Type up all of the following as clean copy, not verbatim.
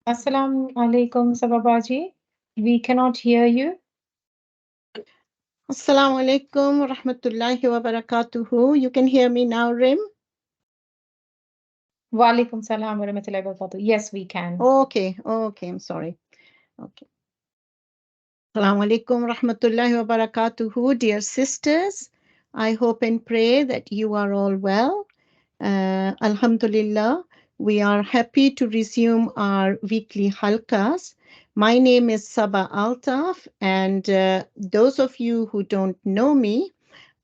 Assalamu alaikum, Sababaji. We cannot hear you. Assalamu alaikum wa rahmatullahi wa barakatuhu. You can hear me now, Rim? Walaikum salam wa rahmatullahi wa barakatuh. Yes, we can. Okay, I'm sorry. Okay. Assalamu alaikum wa rahmatullahi wa barakatuhu, dear sisters. I hope and pray that you are all well. Alhamdulillah, we are happy to resume our weekly halkas. My name is Saba Altaf, and those of you who don't know me,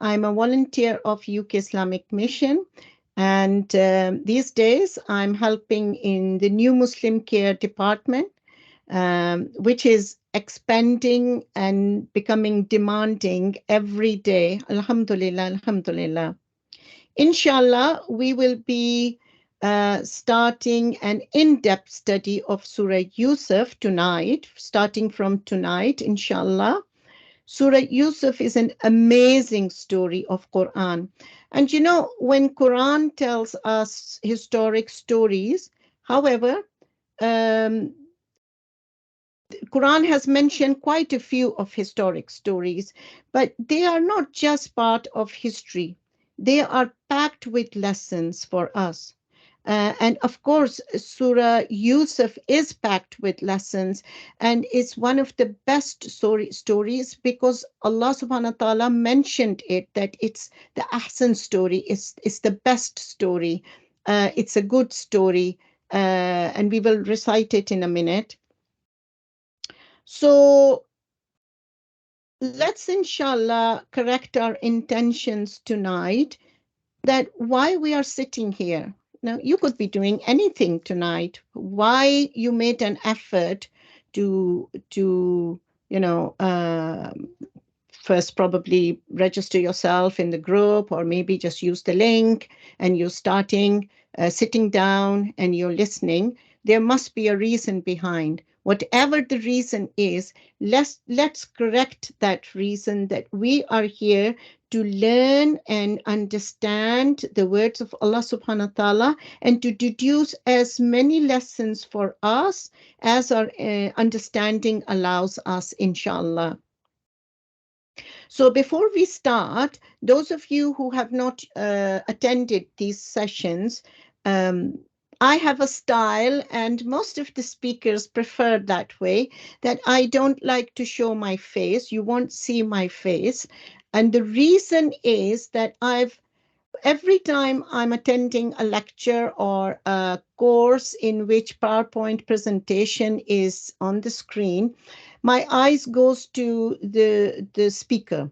I'm a volunteer of UK Islamic Mission, and these days I'm helping in the New Muslim Care Department, which is expanding and becoming demanding every day. Alhamdulillah, alhamdulillah. Inshallah, we will be starting an in-depth study of Surah Yusuf tonight, starting from tonight, inshallah. Surah Yusuf is an amazing story of Quran. And you know, when Quran tells us historic stories, however, um, Quran has mentioned quite a few of historic stories, but they are not just part of history. They are packed with lessons for us. And of course, Surah Yusuf is packed with lessons and it's one of the best stories because Allah subhanahu wa ta'ala mentioned it that it's the Ahsan story, it's the best story, it's a good story, and we will recite it in a minute. So let's inshallah correct our intentions tonight that why we are sitting here. Now, you could be doing anything tonight. Why you made an effort to you know, first probably register yourself in the group or maybe just use the link and you're starting sitting down and you're listening. There must be a reason behind. Whatever the reason is, let's correct that reason that we are here to learn and understand the words of Allah subhanahu wa ta'ala and to deduce as many lessons for us as our understanding allows us, inshallah. So before we start, those of you who have not attended these sessions, I have a style, and most of the speakers prefer that way, that I don't like to show my face. You won't see my face. And the reason is that every time I'm attending a lecture or a course in which PowerPoint presentation is on the screen, my eyes goes to the speaker.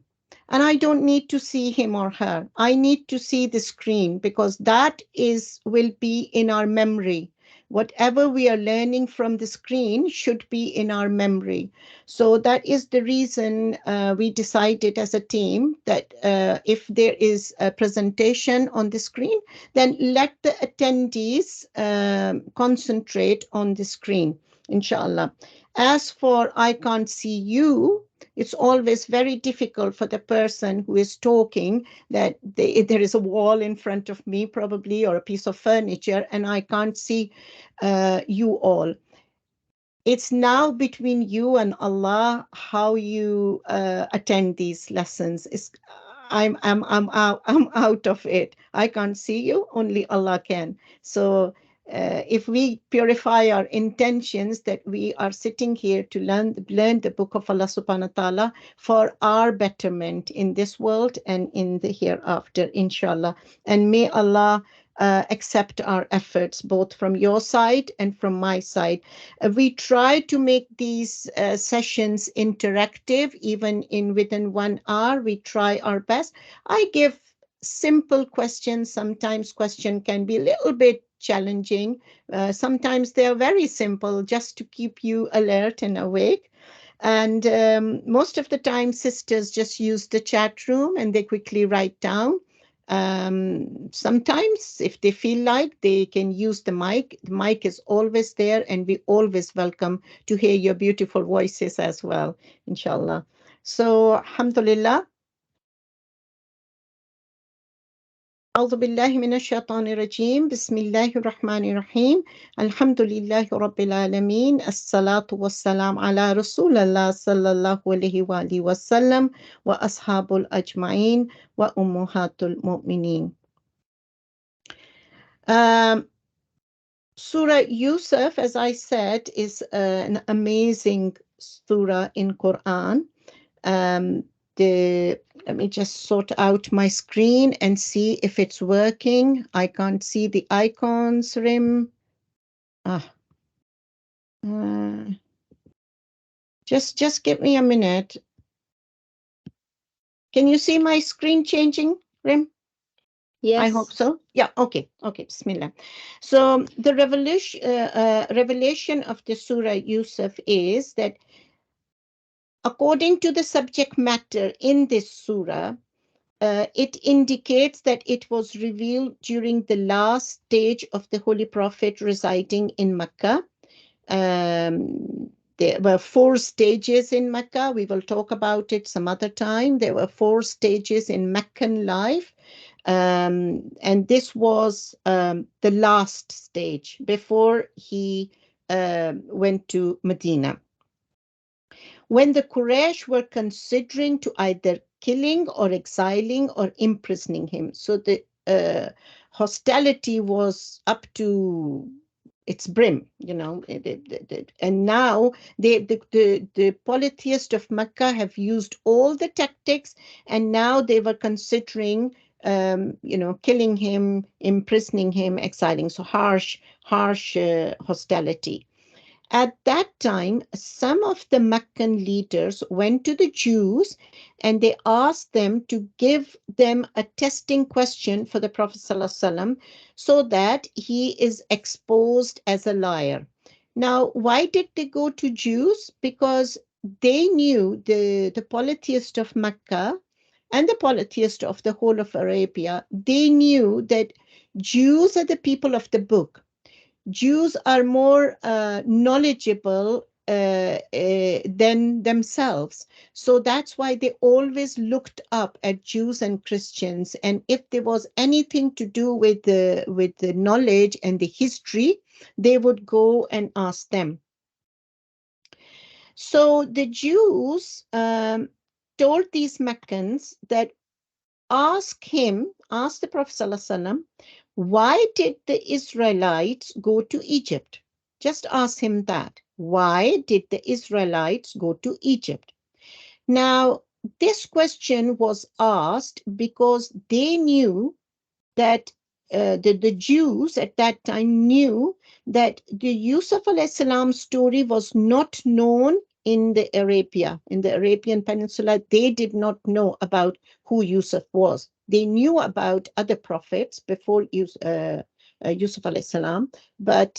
And I don't need to see him or her. I need to see the screen because that will be in our memory. Whatever we are learning from the screen should be in our memory. So that is the reason we decided as a team that if there is a presentation on the screen, then let the attendees concentrate on the screen, inshallah. As for I can't see you, it's always very difficult for the person who is talking that there is a wall in front of me probably or a piece of furniture and I can't see you all. It's now between you and Allah how you attend these lessons. I'm out of it. I can't see you. Only Allah can. So if we purify our intentions that we are sitting here to learn the book of Allah subhanahu wa ta'ala for our betterment in this world and in the hereafter, inshallah. And may Allah accept our efforts, both from your side and from my side. We try to make these sessions interactive, even in within 1 hour. We try our best. I give simple questions. Sometimes question can be a little bit challenging. Sometimes they are very simple, just to keep you alert and awake. And most of the time, sisters just use the chat room and they quickly write down. Sometimes, if they feel like, they can use the mic. The mic is always there, and we always welcome to hear your beautiful voices as well, inshallah. So, alhamdulillah. أعوذ بالله من الشيطان الرجيم بسم الله الرحمن الرحيم الحمد لله رب العالمين الصلاة والسلام على رسول الله صلى الله عليه وآله وسلم وأصحاب الأجمعين وأمهات المؤمنين. Surah Yusuf, as I said, is an amazing surah in Quran. Um, Let me just sort out my screen and see if it's working. I can't see the icons, Rim. Ah, uh, just give me a minute. Can you see my screen changing, Rim? I hope Yes. so. Yeah, okay, Bismillah. So the revelation of the Surah Yusuf is that according to the subject matter in this surah, it indicates that it was revealed during the last stage of the Holy Prophet residing in Mecca. There were 4 stages in Mecca. We will talk about it some other time. There were 4 stages in Meccan life. And this was the last stage before he went to Medina, when the Quraysh were considering to either killing or exiling or imprisoning him. So the hostility was up to its brim, you know. And now the polytheists of Mecca have used all the tactics, and now they were considering killing him, imprisoning him, exiling. So harsh hostility. At that time, some of the Meccan leaders went to the Jews and they asked them to give them a testing question for the Prophet ﷺ so that he is exposed as a liar. Now, why did they go to Jews? Because they knew the polytheist of Mecca and the polytheist of the whole of Arabia, they knew that Jews are the people of the book. Jews are more knowledgeable than themselves. So that's why they always looked up at Jews and Christians. And if there was anything to do with the knowledge and the history, they would go and ask them. So the Jews told these Meccans that ask the Prophet ﷺ, why did the Israelites go to Egypt? Just ask him that. Why did the Israelites go to Egypt? Now, this question was asked because they knew that the Jews at that time knew that the Yusuf alayhi salam story was not known in the Arabian Peninsula. They did not know about who Yusuf was. They knew about other prophets before Yusuf alayhi salam, but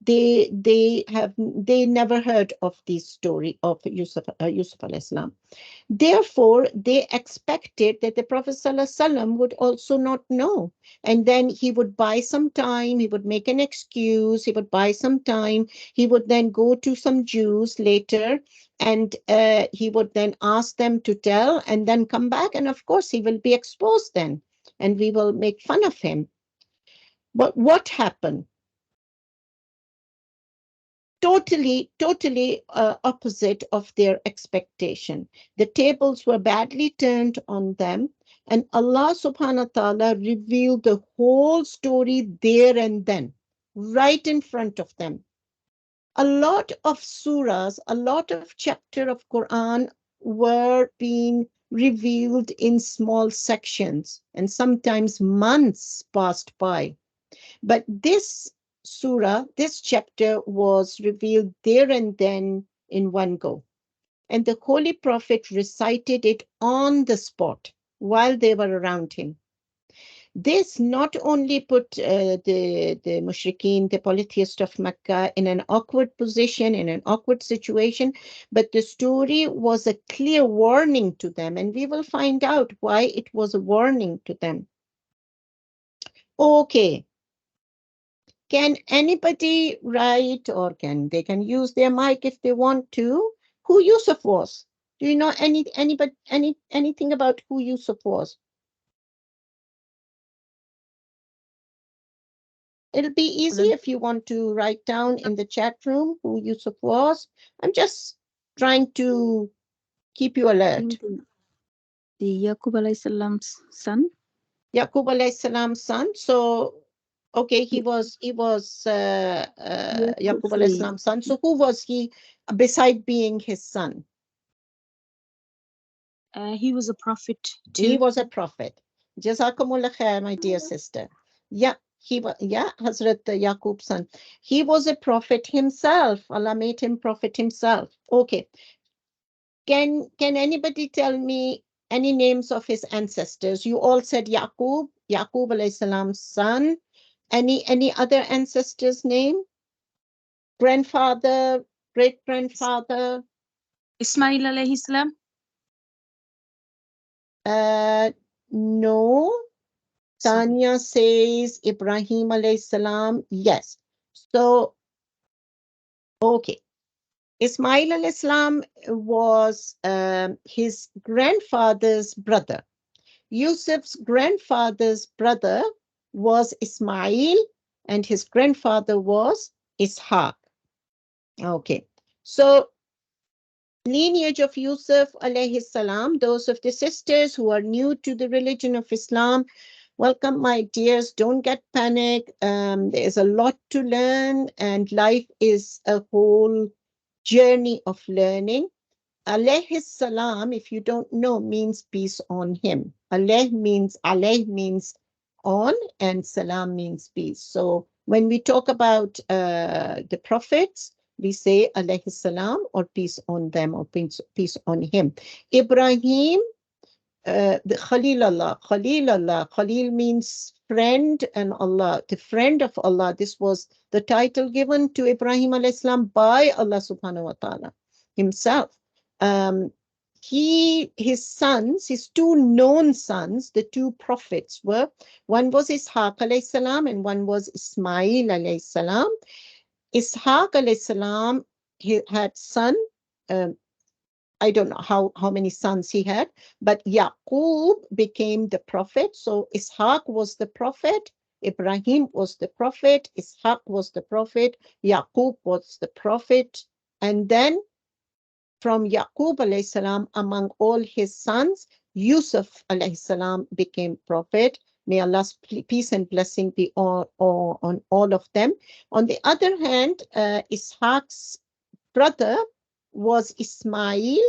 they never heard of the story of Yusuf alayhi salam. Therefore, they expected that the Prophet ﷺ would also not know. And then he would buy some time, he would make an excuse, he would buy some time, he would then go to some Jews later, and he would then ask them to tell, and then come back. And of course, he will be exposed then, and we will make fun of him. But what happened? Totally opposite of their expectation. The tables were badly turned on them, and Allah subhanahu wa ta'ala revealed the whole story there and then, right in front of them. A lot of surahs, a lot of chapter of Quran were being revealed in small sections, and sometimes months passed by. But this surah, this chapter was revealed there and then in one go. And the Holy Prophet recited it on the spot while they were around him. This not only put the mushrikeen, the polytheists of Mecca, in an awkward position, in an awkward situation, but the story was a clear warning to them. And we will find out why it was a warning to them. Okay. Can anybody write, or they can use their mic if they want to, who Yusuf was? Do you know anything about who Yusuf was? It'll be easy if you want to write down in the chat room who Yusuf was. I'm just trying to keep you alert. The Yaqub alayhi salam's son. Yaqub alayhi salam's son. So, okay, he was Yaqub alayhi salam's son. So who was he beside being his son? He was a prophet too. He was a prophet. Jazakumullah khair, my dear sister. Yeah, Hazrat Yaqub's son. He was a prophet himself. Allah made him prophet himself. Okay. Can anybody tell me any names of his ancestors? You all said Yaqub alayhi salam's son. Any other ancestors' name? Grandfather, great-grandfather? Ismail alayhi salam. No. Tanya says Ibrahim alayhi salam. Yes. So, okay. Ismail alayhi salam was his grandfather's brother. Yusuf's grandfather's brother was Ismail, and his grandfather was Ishaq. Okay. So, lineage of Yusuf alayhi salam, those of the sisters who are new to the religion of Islam, welcome, my dears. Don't get panic. There's a lot to learn, and life is a whole journey of learning. Alayhi salam, if you don't know, means peace on him. Alayh means on, and salam means peace. So when we talk about the prophets, we say alayhi salam, or peace on them, or peace on him. Ibrahim, the Khalil means friend, and Allah, the friend of Allah. This was the title given to Ibrahim alayhi salam by Allah subhanahu wa ta'ala himself. His sons, his two known sons, the two prophets were, one was Ishaq alayhi salam and one was Ismail alayhi salam. Ishaq alayhi salam, he had son, I don't know how many sons he had, but Yaqub became the prophet. So Ishaq was the prophet, Ibrahim was the prophet, Ishaq was the prophet, Yaqub was the prophet, and then from Yaqub alayhi salam, among all his sons, Yusuf alayhi salam became prophet. May Allah's peace and blessing be on all of them. On the other hand, Ishaq's brother was Ismail,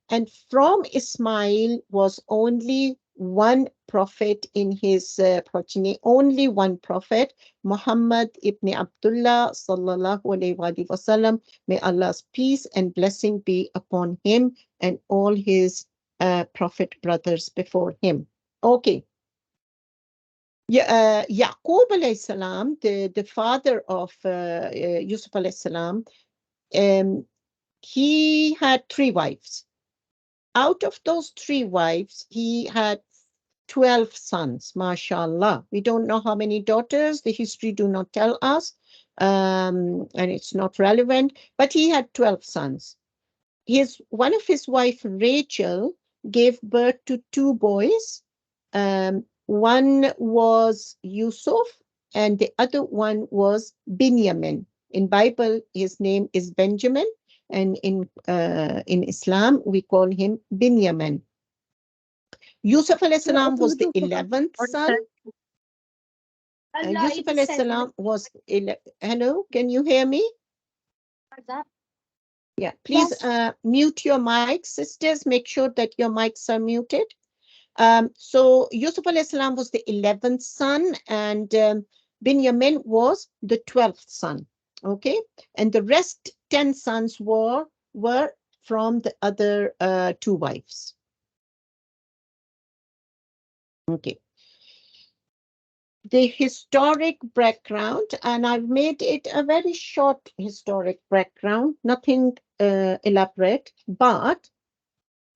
and from Ismail was only one prophet in his progeny, only one prophet, Muhammad ibn Abdullah sallallahu alayhi wasallam. May Allah's peace and blessing be upon him and all his prophet brothers before him. Okay. Yaqub alayhi salam, the father of Yusuf alayhi salam, he had 3 wives. Out of those 3 wives, he had 12 sons, mashallah. We don't know how many daughters, the history do not tell us, and it's not relevant, but he had 12 sons. One of his wife, Rachel, gave birth to 2 boys. One was Yusuf, and the other one was Binyamin. In Bible, his name is Benjamin, and in Islam, we call him Binyamin. Yusuf alayhi salam was the 11th son. Yusuf alayhi salam was, hello, can you hear me? Yeah, please mute your mics, sisters. Make sure that your mics are muted. So Yusuf alayhi salam was the 11th son, and Binyamin was the 12th son. Okay, and the rest 10 sons were from the other 2 wives. Okay. The historic background, and I've made it a very short historic background, nothing elaborate, but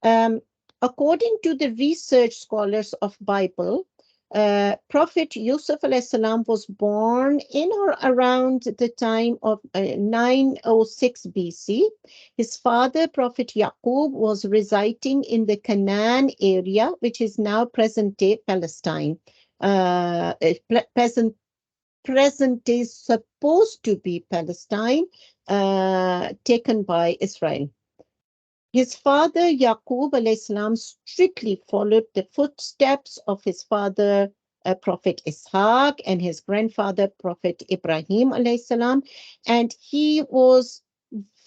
according to the research scholars of Bible, Prophet Yusuf alayhi salam was born in or around the time of 906 BC. His father, Prophet Yaqub, was residing in the Canaan area, which is now present-day Palestine. Present present day supposed to be Palestine, taken by Israel. His father, Yaqub alayhi salam, strictly followed the footsteps of his father, Prophet Ishaq, and his grandfather, Prophet Ibrahim alayhi salam. And he was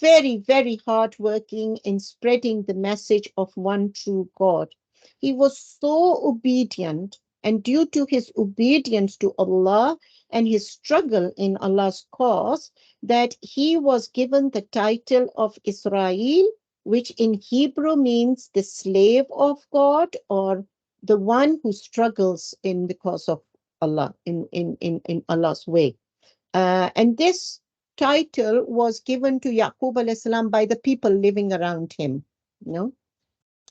very, very hardworking in spreading the message of one true God. He was so obedient, and due to his obedience to Allah and his struggle in Allah's cause, that he was given the title of Israel, which in Hebrew means the slave of God, or the one who struggles in the cause of Allah, in Allah's way. And this title was given to Yaqub alayhi salam by the people living around him,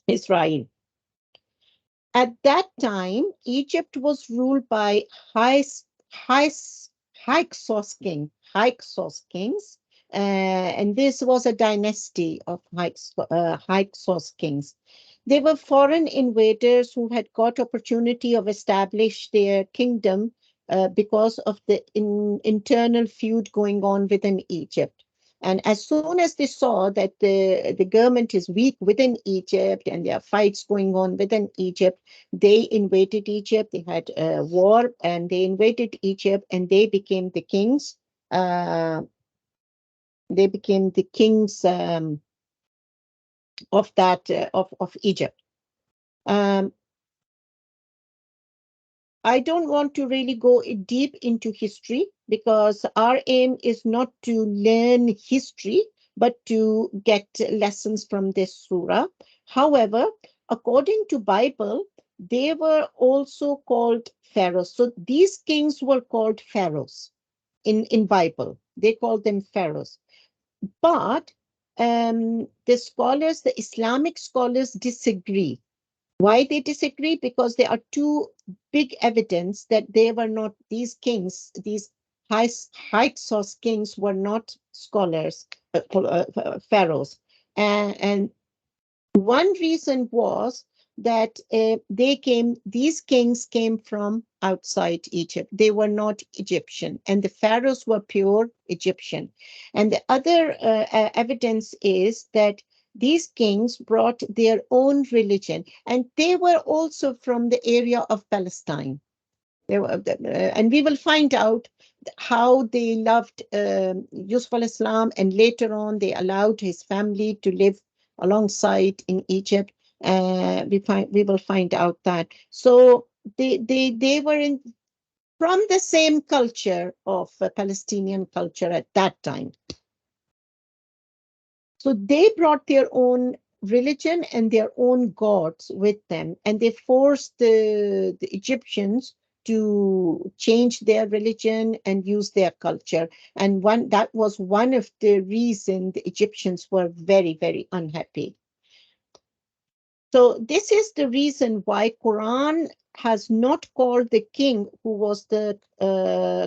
Israel. At that time, Egypt was ruled by Hyksos kings, and this was a dynasty of Hyksos kings. They were foreign invaders who had got opportunity of establish their kingdom because of the internal feud going on within Egypt. And as soon as they saw that the government is weak within Egypt and there are fights going on within Egypt, they invaded Egypt. They had a war and they invaded Egypt, and they became the kings. Of that of Egypt. I don't want to really go deep into history because our aim is not to learn history, but to get lessons from this surah. However, according to Bible, they were also called pharaohs. So these kings were called pharaohs in Bible. They called them pharaohs. But the Islamic scholars disagree. Why they disagree? Because there are two big evidence that they were not, these kings, these Hyksos kings were not scholars, pharaohs. And one reason was that these kings came from outside Egypt. They were not Egyptian, and the pharaohs were pure Egyptian. And the other evidence is that these kings brought their own religion, and they were also from the area of Palestine. And we will find out how they loved Yusuf al-Islam, and later on they allowed his family to live alongside in Egypt. We will find out that. So they were from the same culture of Palestinian culture at that time. So they brought their own religion and their own gods with them, and they forced the Egyptians to change their religion and use their culture. And that was one of the reasons the Egyptians were very, very unhappy. So this is the reason why Quran has not called the king who was the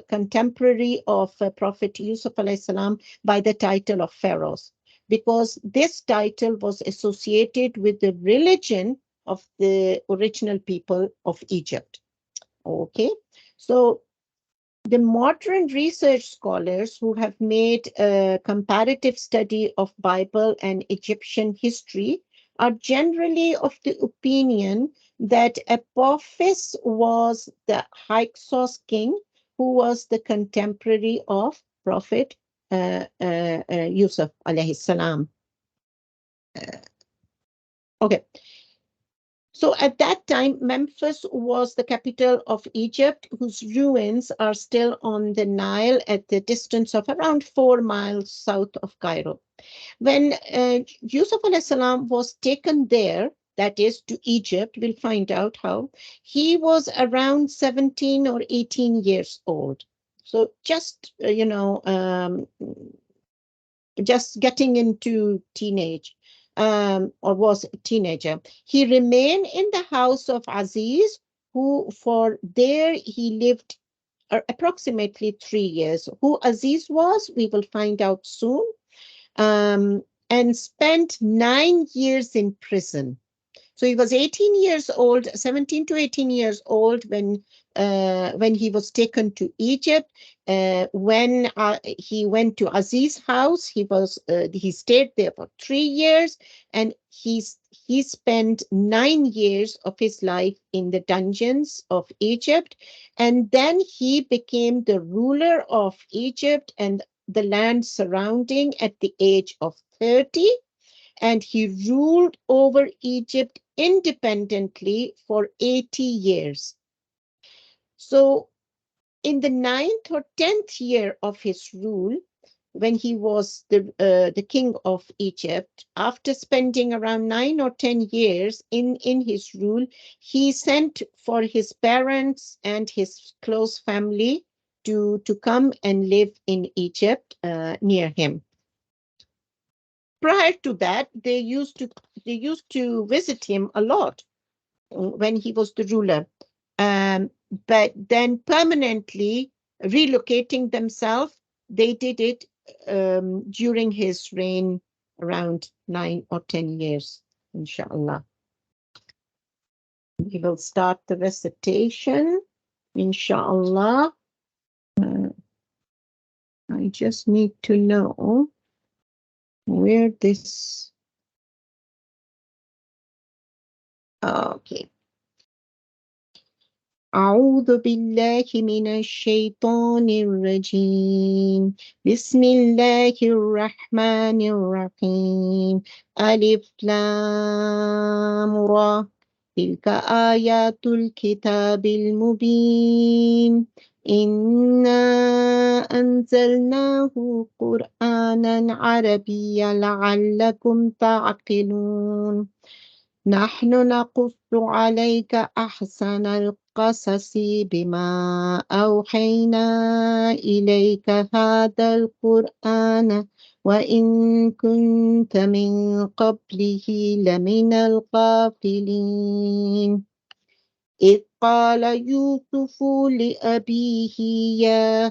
contemporary of Prophet Yusuf alayhi salam by the title of pharaohs, because this title was associated with the religion of the original people of Egypt. Okay, so the modern research scholars who have made a comparative study of Bible and Egyptian history are generally of the opinion that Apophis was the Hyksos king who was the contemporary of Prophet Yusuf alayhi salam. Okay. So at that time, Memphis was the capital of Egypt, whose ruins are still on the Nile at the distance of around 4 miles south of Cairo. When Yusuf salam was taken there, that is to Egypt, we'll find out how, he was around 17 or 18 years old. So just, just getting into teenage. Or was a teenager. He remained in the house of Aziz, who for there he lived approximately 3 years. Who Aziz was, we will find out soon, and spent 9 years in prison. So he was 18 years old, 17 to 18 years old when when he was taken to Egypt. When he went to Aziz's house, he stayed there for 3 years, and he spent 9 years of his life in the dungeons of Egypt, and then he became the ruler of Egypt and the land surrounding at the age of 30, and he ruled over Egypt independently for 80 years. So in the 9th or 10th year of his rule, when he was the king of Egypt, after spending around 9 or 10 years in his rule, he sent for his parents and his close family to come and live in Egypt near him. Prior to that, they used to visit him a lot when he was the ruler. But then permanently relocating themselves, they did it during his reign around 9 or 10 years, inshallah. We will start the recitation, inshallah. I just need to know where this... Okay. أعوذ بالله من الشيطان الرجيم بسم الله الرحمن الرحيم ألف لام را تلك آيات الكتاب المبين إنا أنزلناه قرآنا عربيا لعلكم تعقلون نحن نقص عليك أحسن القصص بما أوحينا إليك هذا القرآن وإن كنت من قبله لمن الغافلين إذ قال يوسف لأبيه يا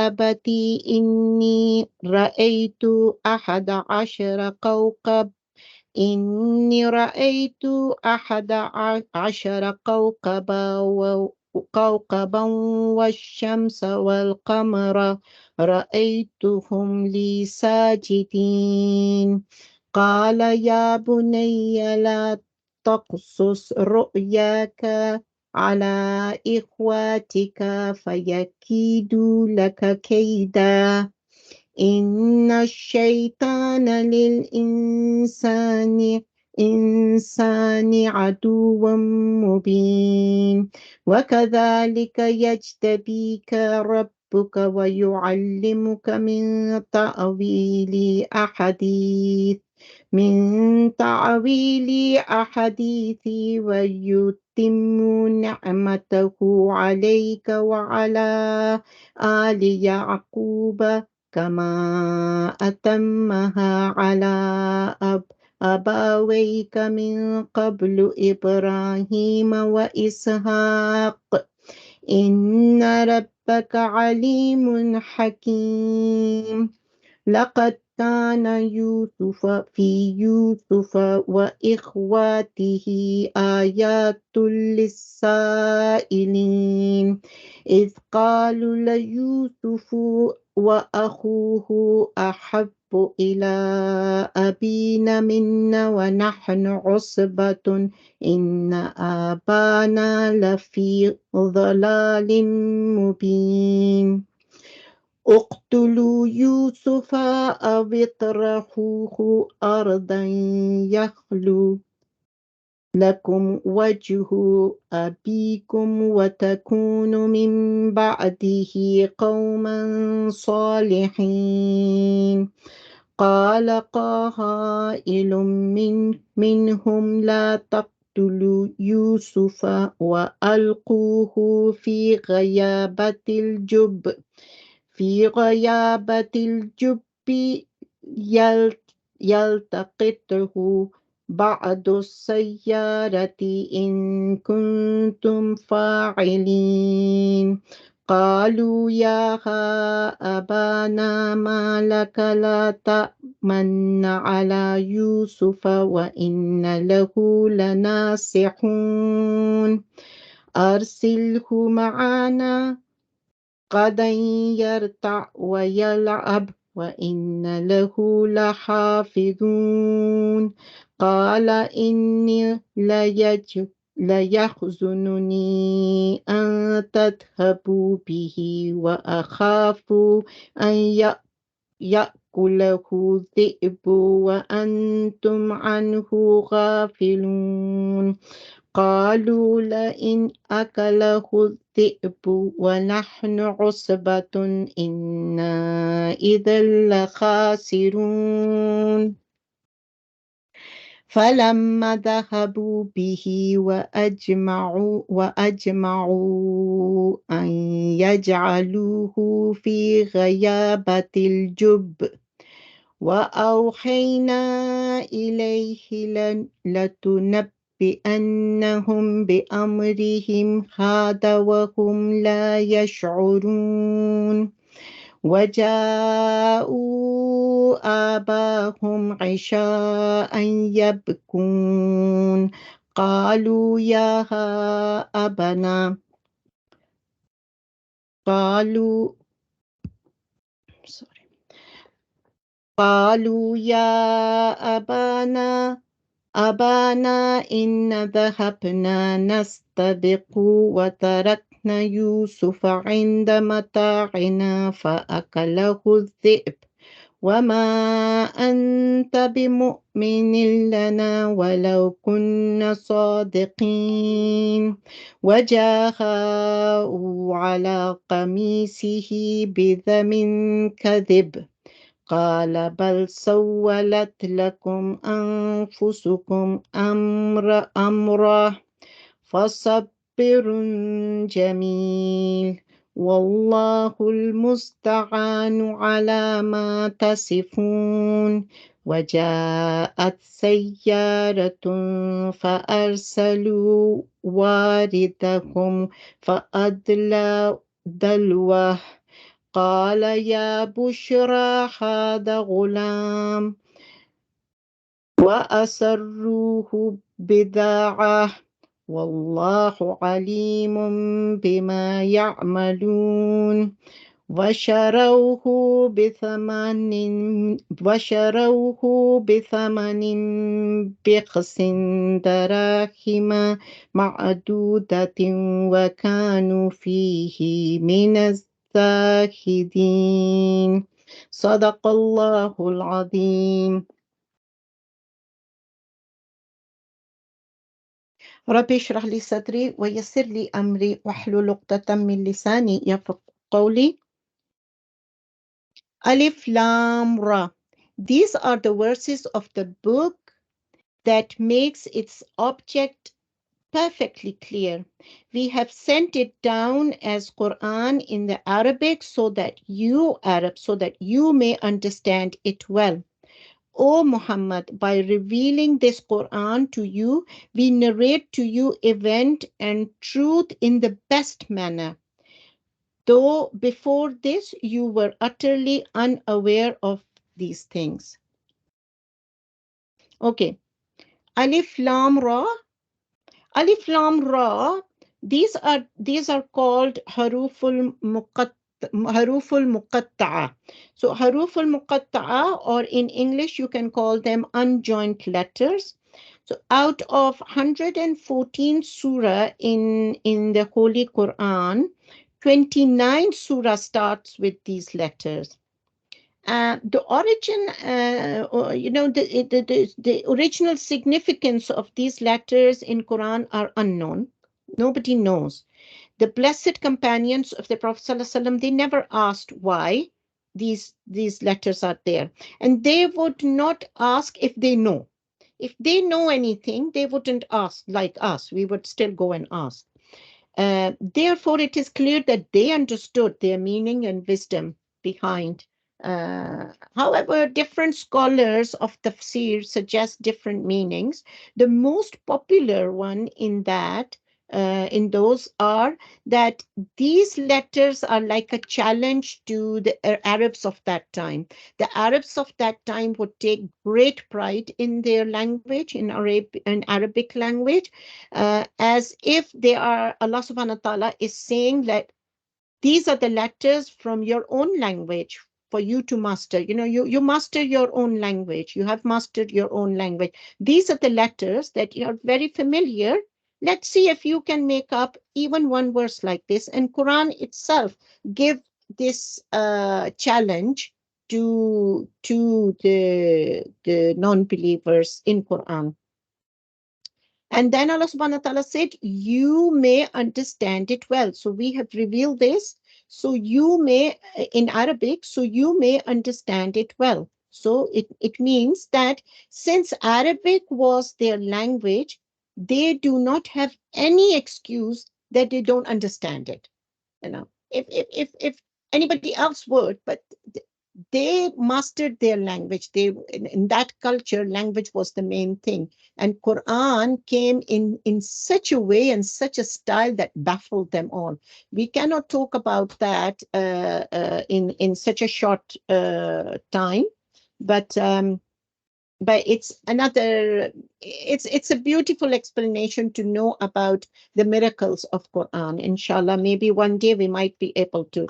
أبت إني رأيت 11 كوكبا والشمس والقمر رأيتهم لي ساجدين قال يا بني لا تقصص رؤياك على إخواتك فيكيدوا لك كيدا إن الشيطان للإنسان عدو مبين وكذلك يجتبيك ربك ويعلمك من تأويل أحاديث ويتم نعمته عليك وعلى آل يعقوب كما أتمها على أبويك من قبل إبراهيم وإسحاق إن ربك عليم حكيم لقد كان في يوسف وإخواته آيات للسائلين إذ قالوا ليوسف وأخوه أحب إلى أبينا منا ونحن عصبة إن آبانا لفي ضلال مبين اقتلوا يوسف أو اطرحوه أرضا يخلو لكم وجه أبيكم وتكونوا من بعده قوما صالحين قال قائل منهم لا تقتلوا يوسف وألقوه في غيابة الجب يلتقطه بعض السيارة إن كنتم فاعلين قالوا يا أبانا ما لك لا تأمن على يوسف وإن له لناصحون أرسله معنا غدا يرتع ويلعب وإن له لحافظون قال إني ليحزنني أن تذهبوا به وأخاف أن يأكله الذئب وأنتم عنه غافلون قالوا لئن أكله الذئب ونحن عصبة إنا إذا لخاسرون فلما ذهبوا به وأجمعوا أن يجعلوه في غيابة الجب وأوحينا إليه لتنبئنهم بأمرهم هذا وهم لا يشعرون وجاءوا آباهم عشاء يبكون قالوا يا أبنا قالوا يا أبانا إن ذهبنا نستبق وتركنا يوسف عند متاعنا فأكله الذئب وما أنت بمؤمن لنا ولو كنا صادقين وجاءوا على قميصه بدم كذب قال بل سولت لكم أنفسكم أمرا فصبر جميل والله المستعان على ما تصفون وجاءت سيارة فأرسلوا واردهم فأدلى دلوه قال يا بشرى هذا غلام وأسروه بضاعة والله عليم بما يعملون وشروه بثمن بخس دراهم معدودة وكانوا فيه من الزاهدين صدق الله العظيم ربي اشرح لي صدري ويسر لي أمري واحلل عقدة من لساني يفقهوا قولي Alif Lam Ra. These are the verses of the book that makes its object perfectly clear. We have sent it down as Quran in the Arabic so that you may understand it well. O Muhammad, by revealing this Quran to you, we narrate to you event and truth in the best manner. Though before this you were utterly unaware of these things. Okay. Alif Lam Ra. Alif Lam Ra. These are called haruful muqatta'a. So haruful muqatta'a, or in English you can call them unjoined letters. So out of 114 surah in the Holy Quran, 29 surah starts with these letters. The origin, the original significance of these letters in Quran are unknown. Nobody knows. The blessed companions of the Prophet ﷺ, they never asked why these letters are there. And they would not ask if they know. If they know anything, they wouldn't ask like us. We would still go and ask. Therefore, it is clear that they understood their meaning and wisdom behind. However, different scholars of tafsir suggest different meanings. The most popular one in that in those are that these letters are like a challenge to the Arabs of that time. The Arabs of that time would take great pride in their language, in Arabic language, as if they are, Allah subhanahu wa ta'ala is saying that these are the letters from your own language for you to master. You master your own language. You have mastered your own language. These are the letters that you are very familiar. Let's see if you can make up even one verse like this. And Quran itself give this challenge to the non-believers in Quran. And then Allah subhanahu wa ta'ala said, you may understand it well. So we have revealed this. So you may, in Arabic, so you may understand it well. So it means that since Arabic was their language, they do not have any excuse that they don't understand it. If anybody else would, but they mastered their language. In that culture, language was the main thing. And Quran came in such a way and such a style that baffled them all. We cannot talk about that in such a short time, but it's a beautiful explanation to know about the miracles of Quran. Inshallah, maybe one day we might be able to.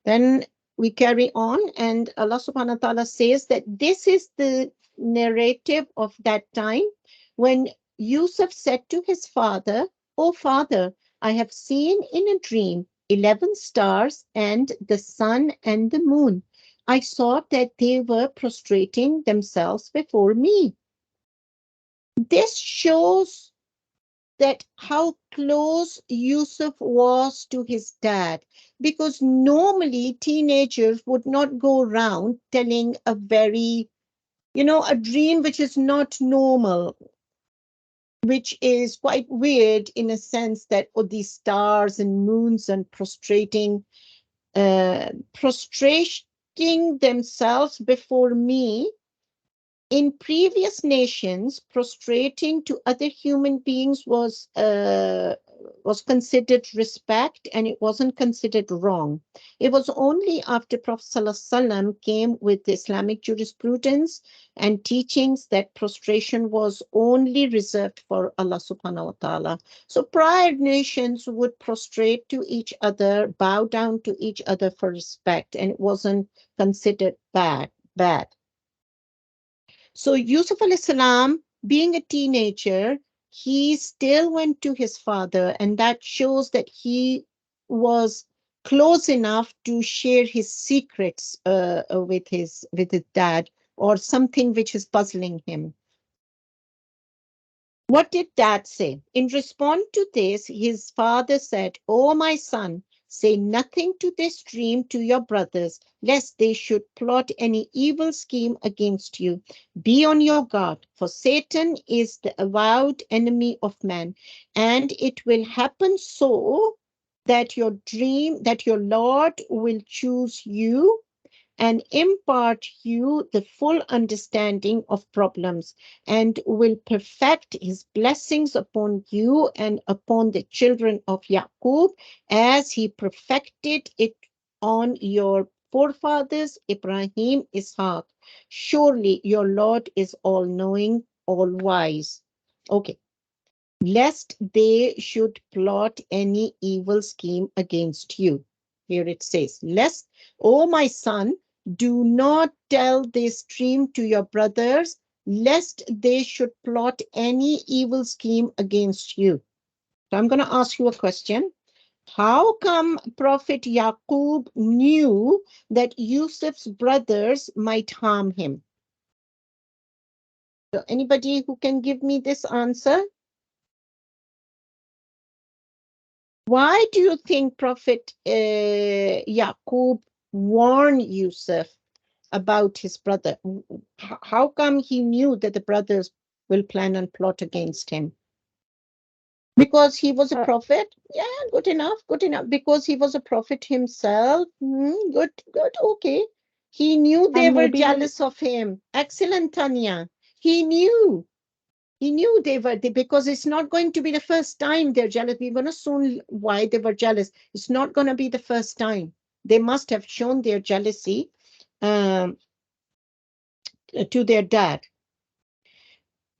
Then we carry on, and Allah subhanahu wa ta'ala says that this is the narrative of that time when Yusuf said to his father, "O father, I have seen in a dream 11 stars and the sun and the moon. I saw that they were prostrating themselves before me." This shows that how close Yusuf was to his dad, because normally teenagers would not go around telling a a dream which is not normal, which is quite weird in a sense that, oh, these stars and moons and prostrating themselves before me. In previous nations, prostrating to other human beings was considered respect, and it wasn't considered wrong. It was only after Prophet ﷺ came with Islamic jurisprudence and teachings that prostration was only reserved for Allah subhanahu wa ta'ala. So prior nations would prostrate to each other, bow down to each other for respect, and it wasn't considered bad. So Yusuf alayhi salam, being a teenager, he still went to his father, and that shows that he was close enough to share his secrets with his dad, or something which is puzzling him. What did dad say? In response to this, his father said, "Oh, my son, say nothing to this dream to your brothers, lest they should plot any evil scheme against you. Be on your guard, for Satan is the avowed enemy of man, and it will happen so that your Lord will choose you and impart you the full understanding of problems, and will perfect his blessings upon you and upon the children of Yaqub, as he perfected it on your forefathers Ibrahim, Ishaq. Surely your Lord is all-knowing, all-wise." Okay. Lest they should plot any evil scheme against you. Here it says, "Lest, O my son, do not tell this dream to your brothers, lest they should plot any evil scheme against you." So I'm going to ask you a question. How come Prophet Yaqub knew that Yusuf's brothers might harm him? So anybody who can give me this answer? Why do you think Prophet Yaqub warned Yusuf about his brother? How come he knew that the brothers will plan and plot against him? Because he was a prophet? Yeah, good enough. Because he was a prophet himself? Good, okay. He knew they were maybe jealous of him. Excellent, Tanya. He knew. He knew because it's not going to be the first time they're jealous. We're going to soon why they were jealous. It's not going to be the first time. They must have shown their jealousy to their dad.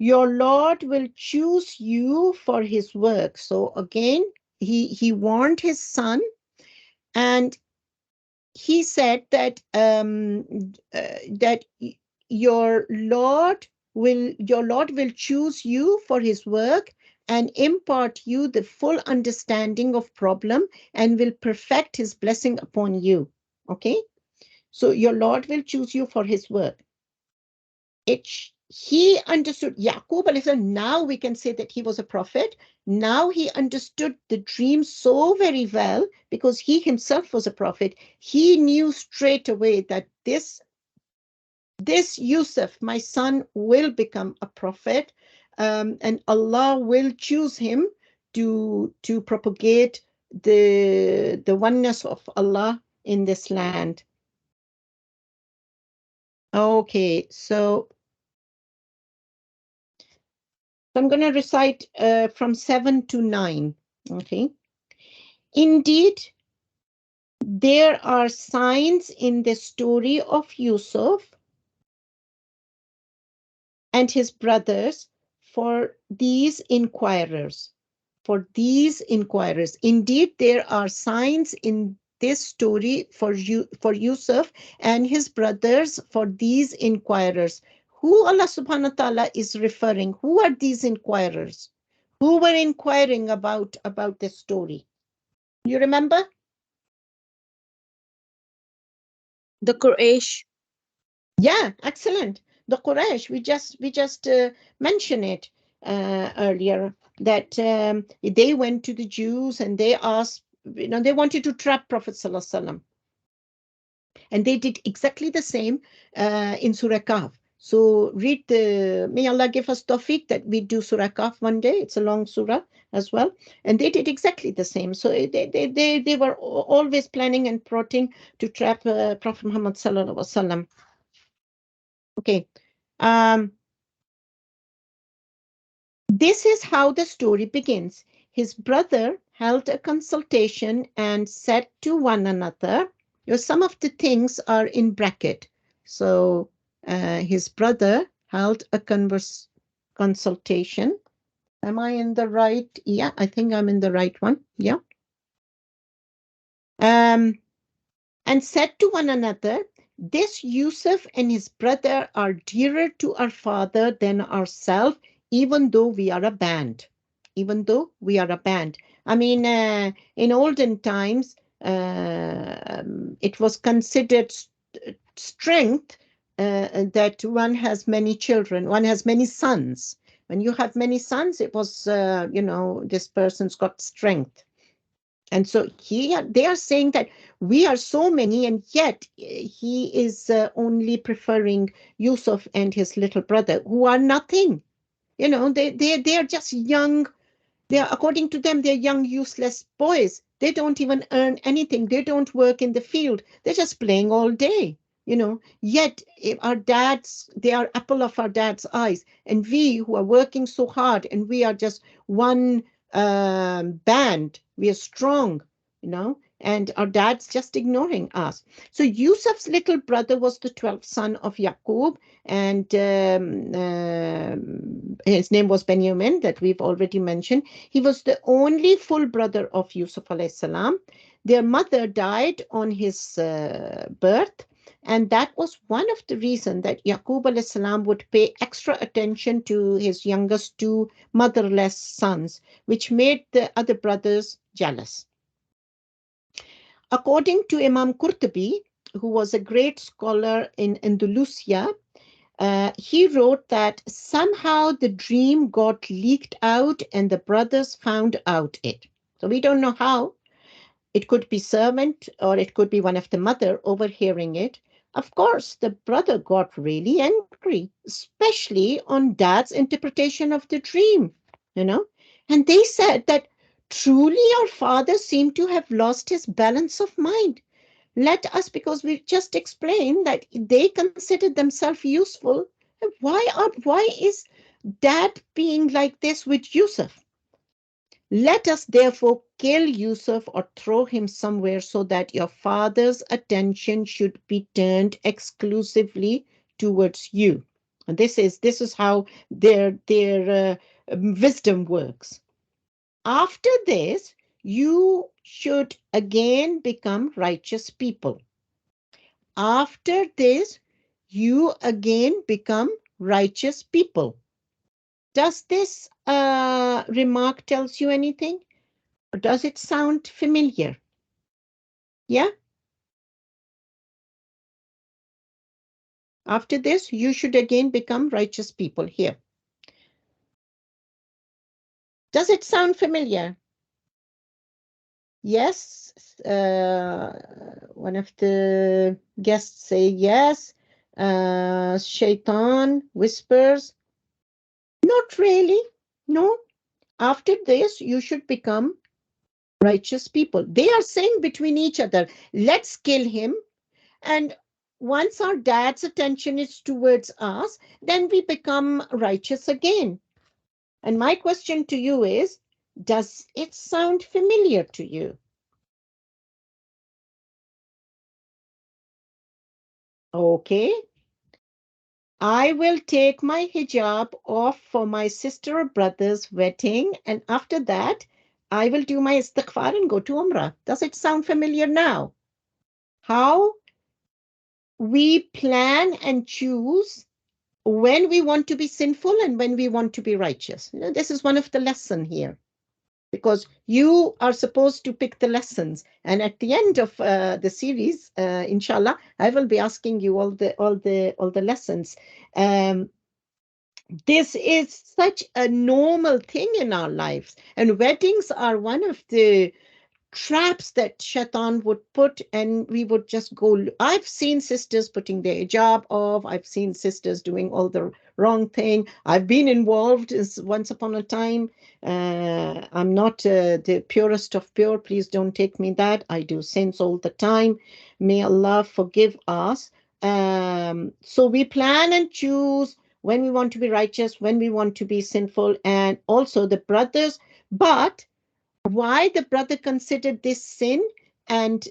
Your Lord will choose you for his work. So again, he warned his son, and he said that that your Lord will choose you for his work and impart you the full understanding of problem and will perfect his blessing upon you. Okay, so your Lord will choose you for his work. He understood Yaqub alayhi salam. Now we can say that he was a prophet. Now he understood the dream so very well because he himself was a prophet. He knew straight away that this Yusuf, my son, will become a prophet, and Allah will choose him to propagate the oneness of Allah in this land. Okay, so I'm going to recite from 7 to 9. Okay. Indeed, there are signs in the story of Yusuf and his brothers for these inquirers. For these inquirers. Indeed, there are signs in this story for Yusuf and his brothers for these inquirers. Who Allah subhanahu wa ta'ala is referring? Who are these inquirers? Who were inquiring about this story? You remember? The Quraysh. Yeah, excellent. The Quraysh, we just mentioned it earlier, that they went to the Jews and they asked, they wanted to trap Prophet Sallallahu Alaihi Wasallam. And they did exactly the same in Surah Kahf. So may Allah give us tawfiq that we do Surah Kahf one day. It's a long surah as well. And they did exactly the same. So they were always planning and plotting to trap Prophet Muhammad Sallallahu Alaihi Wasallam. Okay. This is how the story begins. His brother held a consultation and said to one another, some of the things are in bracket. So his brother held a consultation. Am I in the right? Yeah, I think I'm in the right one. Yeah. And said to one another, this Yusuf and his brother are dearer to our father than ourselves, even though we are a band. Even though we are a band. I mean, in olden times, it was considered strength that one has many children, one has many sons. When you have many sons, it was, this person's got strength. And so they are saying that we are so many, and yet he is only preferring Yusuf and his little brother, who are nothing. They are just young. According to them, they're young, useless boys. They don't even earn anything. They don't work in the field. They're just playing all day. Yet our dads, they are apple of our dad's eyes. And we who are working so hard, and we are just one band, we are strong, and our dad's just ignoring us. So Yusuf's little brother was the 12th son of Yaqub, and his name was Benjamin, that we've already mentioned. He was the only full brother of Yusuf alayhi salam. Their mother died on his birth, and that was one of the reasons that Yaqub alayhi salam would pay extra attention to his youngest two motherless sons, which made the other brothers jealous. According to Imam Qurtubi, who was a great scholar in Andalusia, he wrote that somehow the dream got leaked out and the brothers found out it. So we don't know how. It could be servant, or it could be one of the mother overhearing it. Of course, the brother got really angry, especially on dad's interpretation of the dream, And they said that truly our father seemed to have lost his balance of mind. Because we just explained that they considered themselves useful. Why is dad being like this with Yusuf. Let us therefore kill Yusuf or throw him somewhere so that your father's attention should be turned exclusively towards you. And this is how their wisdom works. After this, you should again become righteous people. After this, you again become righteous people. Does this remark tells you anything? Or does it sound familiar? Yeah? After this, you should again become righteous people here. Does it sound familiar? Yes. One of the guests say yes. Shaitan whispers, not really. No. After this, you should become righteous people. They are saying between each other, let's kill him. And once our dad's attention is towards us, then we become righteous again. And my question to you is, does it sound familiar to you? Okay. I will take my hijab off for my sister or brother's wedding, and after that, I will do my istighfar and go to Umrah. Does it sound familiar now? How we plan and choose when we want to be sinful and when we want to be righteous. You know, this is one of the lessons here, because you are supposed to pick the lessons. And at the end of the series, inshallah, I will be asking you all the lessons. This is such a normal thing in our lives, and weddings are one of the traps that Shaitan would put, and we would just go. I've seen sisters putting their hijab off. I've seen sisters doing all the wrong thing. I've been involved once upon a time. I'm not the purest of pure. Please don't take me that. I do sins all the time. May Allah forgive us. So we plan and choose when we want to be righteous, when we want to be sinful, and also the brothers. But why the brother considered this sin and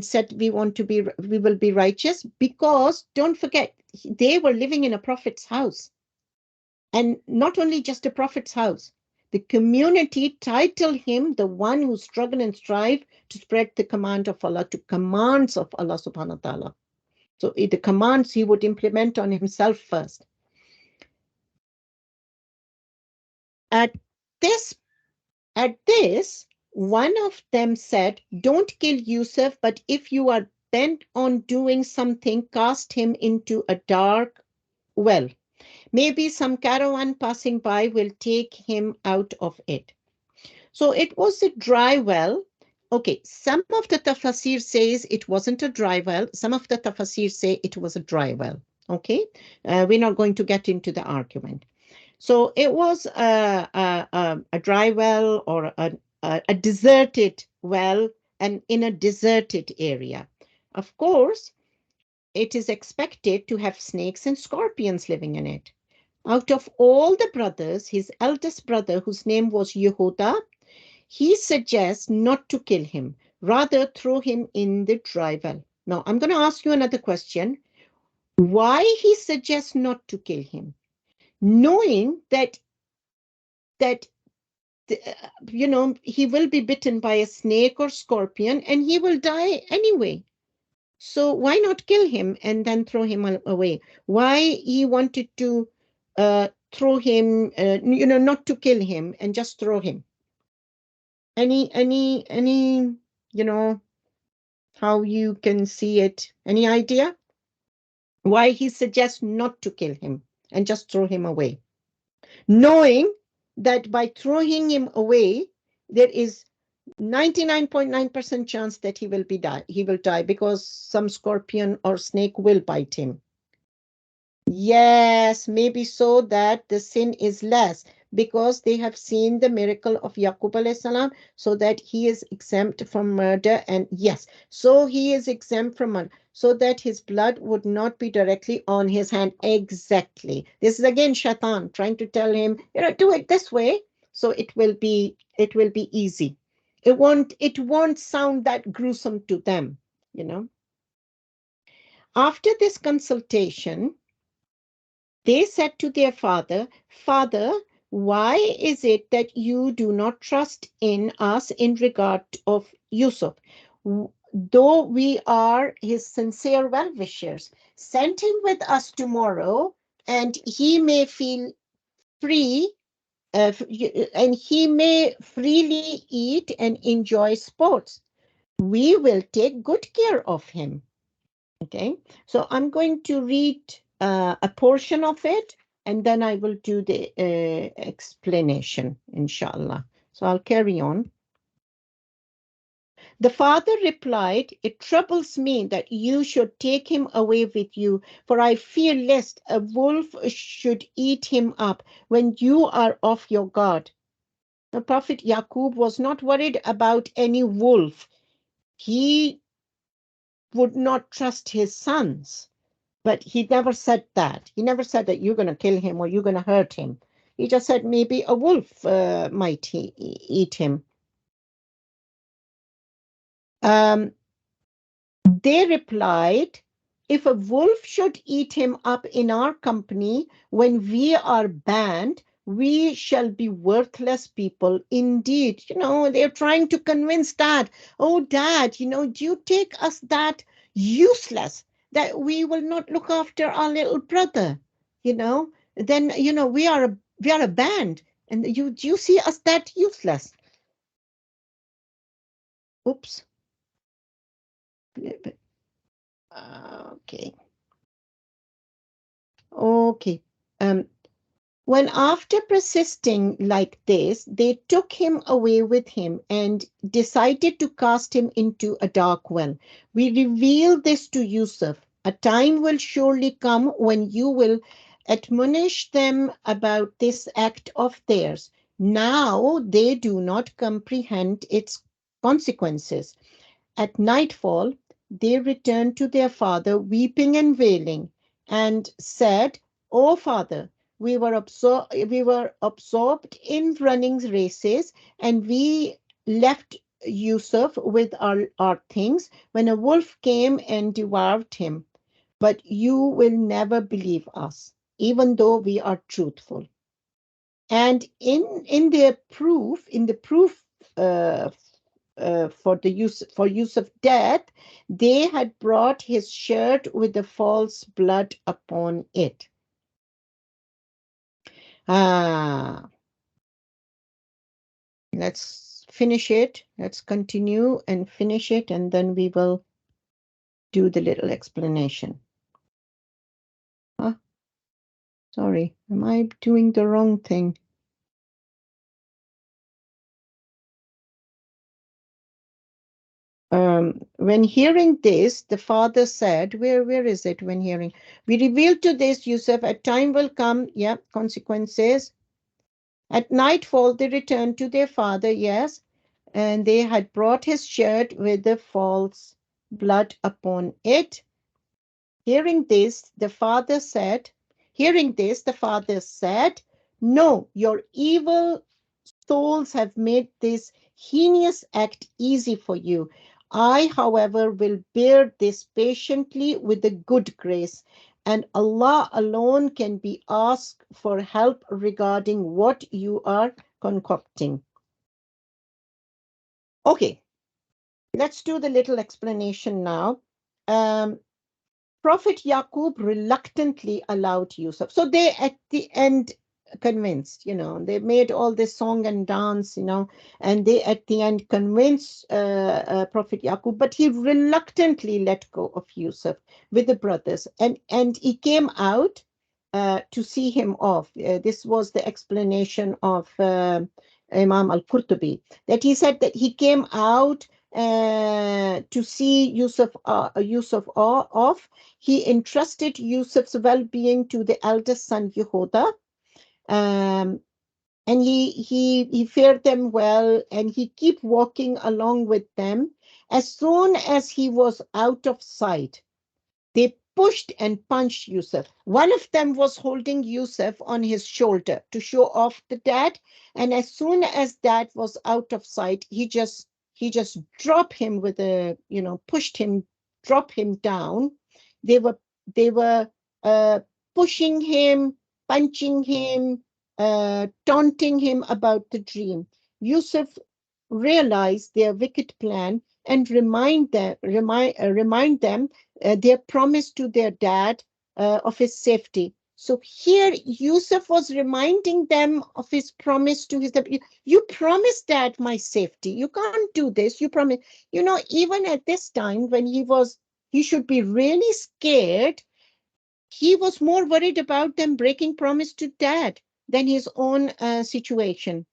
said we will be righteous? Because don't forget, they were living in a prophet's house, and not only just a prophet's house. The community titled him the one who struggled and strive to spread the command of Allah, to commands of Allah subhanahu wa ta'ala. So the commands he would implement on himself first. At this At this, one of them said, don't kill Yusuf, but if you are bent on doing something, cast him into a dark well. Maybe some caravan passing by will take him out of it. So it was a dry well. Okay, some of the tafsir says it wasn't a dry well. Some of the tafsir say it was a dry well. Okay, we're not going to get into the argument. So it was a dry well or a deserted well, and in a deserted area. Of course, it is expected to have snakes and scorpions living in it. Out of all the brothers, his eldest brother, whose name was Yehuda, he suggests not to kill him, rather throw him in the dry well. Now, I'm going to ask you another question. Why he suggests not to kill him? Knowing that he will be bitten by a snake or scorpion and he will die anyway. So why not kill him and then throw him away? Why he wanted to throw him, not to kill him and just throw him? Any, how you can see it? Any idea? Why he suggests not to kill him and just throw him away? Knowing that by throwing him away, there is 99.9% chance that he will die because some scorpion or snake will bite him. Yes, maybe so that the sin is less, because they have seen the miracle of Yaqub alayhi salam, so that he is exempt from murder. And yes, so he is exempt from murder. so that his blood would not be directly on his hand. Exactly. This is again Shaitan trying to tell him, do it this way, so it will be easy. It won't sound that gruesome to them, After this consultation, they said to their father, Father, why is it that you do not trust in us in regard of Yusuf? Though we are his sincere well-wishers, send him with us tomorrow, and he may feel free, and he may freely eat and enjoy sports. We will take good care of him. Okay, so I'm going to read a portion of it, and then I will do the explanation, inshallah. So I'll carry on. The father replied, It troubles me that you should take him away with you, for I fear lest a wolf should eat him up when you are off your guard. The Prophet Yaqub was not worried about any wolf. He would not trust his sons. But he never said that. He never said that you're going to kill him or you're going to hurt him. He just said maybe a wolf might eat him. They replied, if a wolf should eat him up in our company when we are banned, we shall be worthless people indeed. They're trying to convince dad, oh, dad, do you take us that useless that we will not look after our little brother? Then, we are a band, and do you see us that useless? Oops. Okay. Okay. When after persisting like this, they took him away with him and decided to cast him into a dark well. We reveal this to Yusuf. A time will surely come when you will admonish them about this act of theirs. Now they do not comprehend its consequences. At nightfall, they returned to their father, weeping and wailing, and said, "O father, we were absorbed in running races, and we left Yusuf with our things when a wolf came and devoured him. But you will never believe us, even though we are truthful." And in the proof for use of death, they had brought his shirt with the false blood upon it. Let's finish it. Let's continue and finish it, and then we will do the little explanation. Sorry, am I doing the wrong thing? When hearing this, the father said, where is it when hearing? We revealed to this, Yusuf, a time will come, consequences. At nightfall, they returned to their father, yes, and they had brought his shirt with the false blood upon it. Hearing this, the father said, no, your evil souls have made this heinous act easy for you. I, however, will bear this patiently with a good grace, and Allah alone can be asked for help regarding what you are concocting. Okay, let's do the little explanation now. Prophet Yaqub reluctantly allowed Yusuf. So they at the end convinced, they made all this song and dance, and they at the end convinced Prophet Yaqub, but he reluctantly let go of Yusuf with the brothers, and he came out to see him off. This was the explanation of Imam al-Qurtubi, that he said that he came out to see Yusuf off. He entrusted Yusuf's well-being to the eldest son Yehuda, and he fared them well, and he kept walking along with them. As soon as he was out of sight, They pushed and punched Yusuf. One of them was holding Yusuf on his shoulder to show off the dad. And as soon as dad was out of sight, he just dropped him with a, pushed him, drop him down. They were pushing him, punching him, taunting him about the dream. Yusuf realized their wicked plan and remind them their promise to their dad of his safety. So here Yusuf was reminding them of his promise to his dad. You promised dad my safety. You can't do this. You promise. Even at this time when he should be really scared, he was more worried about them breaking promise to dad than his own situation.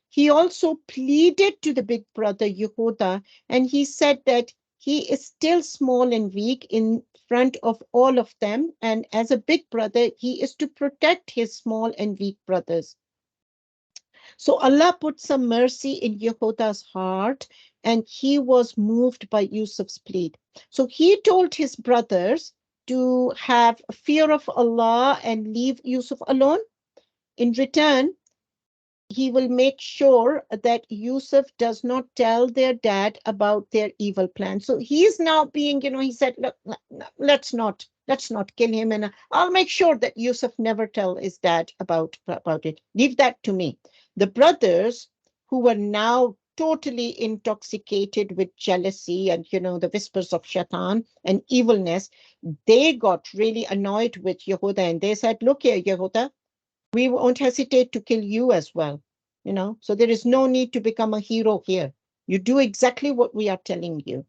He also pleaded to the big brother Yehuda, and he said that he is still small and weak in front of all of them. And as a big brother, he is to protect his small and weak brothers. So Allah put some mercy in Yehuda's heart, and he was moved by Yusuf's plea. So he told his brothers to have fear of Allah and leave Yusuf alone. In return, he will make sure that Yusuf does not tell their dad about their evil plan. So he is now being, he said, look, let's not kill him, and I'll make sure that Yusuf never tell his dad about it. Leave that to me. The brothers, who were now totally intoxicated with jealousy and the whispers of shaitan and evilness, they got really annoyed with Yehuda, and they said, look here, Yehuda, we won't hesitate to kill you as well. So there is no need to become a hero here. You do exactly what we are telling you.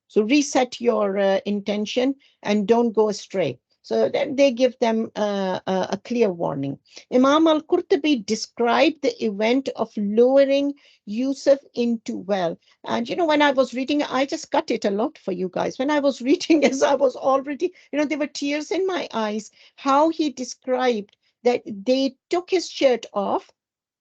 So reset your intention and don't go astray. So then they give them a clear warning. Imam al-Qurtubi described the event of lowering Yusuf into well. And when I was reading, I just cut it a lot for you guys. When I was reading, as I was already, there were tears in my eyes, how he described that they took his shirt off,